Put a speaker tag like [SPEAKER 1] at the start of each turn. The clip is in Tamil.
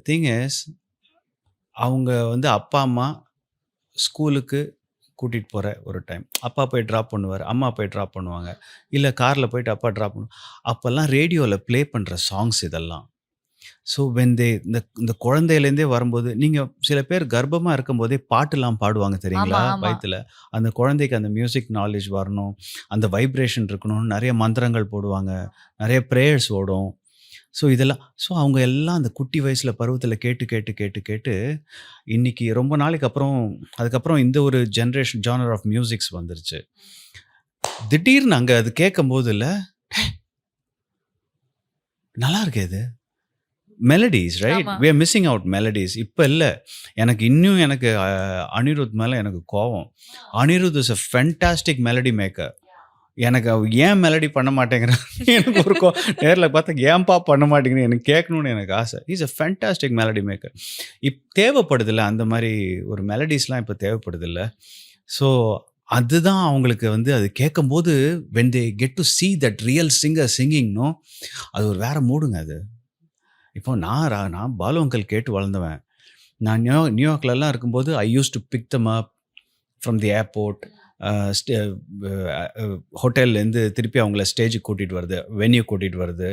[SPEAKER 1] திங் இஸ் அவங்க வந்து அப்பா, அம்மா ஸ்கூலுக்கு கூட்டிட்டு போற ஒரு டைம். அப்பா போய் ட்ராப் பண்ணுவாரு. அம்மா போய் ட்ராப் பண்ணுவாங்க. இல்ல கார்ல போயிட்டு அப்பா ட்ராப் அப்பல்லாம் ரேடியோல ப்ளே பண்ற சாங்ஸ் இதெல்லாம். ஸோ வென் தே இந்த இந்த குழந்தையிலேருந்தே வரும்போது நீங்க சில பேர் கர்ப்பமா இருக்கும்போதே பாட்டுலாம் பாடுவாங்க
[SPEAKER 2] ஆமா,
[SPEAKER 1] தெரியுங்களா?
[SPEAKER 2] ஆமா.
[SPEAKER 1] வயித்துல. அந்த குழந்தைக்கு அந்த மியூசிக் நாலேட்ஜ் வரணும். அந்த வைப்ரேஷன் இருக்கணும்னு நெறைய மந்திரங்கள் போடுவாங்க. நெறைய பிரேயர்ஸ் ஓடும். அவங்க எல்லாம் அந்த குட்டி வயசுல பருவத்தில கேட்டு, கேட்டு, கேட்டு, கேட்டு இன்னைக்கு ரொம்ப நாளைக்கு அப்புறம் அதுக்கப்புறம் இந்த ஒரு ஜானர் ஆஃப் மியூசிக்ஸ் வந்துருச்சு. திடீர்னு அங்க அது கேட்கும்போதுல்ல, நல்லா இருக்கே இது. Melodies right?
[SPEAKER 2] ஆமா.
[SPEAKER 1] We are missing out melodies. இப்ப இல்ல. எனக்கு இன்னும் அனிருத் மேல எனக்கு கோவம். Anirudh is a fantastic melody maker. எனக்கு ஏன் மெலடி பண்ண மாட்டேங்கிறான்? எனக்கு ஒரு நேர்ல பார்த்தா ஏன்பா பண்ண மாட்டேங்கிறீங்க? எனக்கு கேட்கணும்னு எனக்கு ஆசை. He is a fantastic melody maker. தேவைப்படுதுல்ல அந்த மாரி ஒரு மெலடிஸ்லாம் இப்ப தேவைப்படுதுல்ல. ஸோ அதுதான் அவங்களுக்கு வந்து அது கேட்கும்போது when they get to see that real singer singing no, அது ஒரு வேற மூடுங்க அது. இப்போ நான் பாலு அங்கிள் கேட்டு வளர்ந்தவன். நான் நியூயார்க்லலாம் இருக்கும்போது I used to pick them up from the airport. A stay a a ஹோட்டல்லேருந்து திருப்பி அவங்கள ஸ்டேஜுக்கு கூட்டிட்டு வரது, வென்யூ கூட்டிட்டு வரது.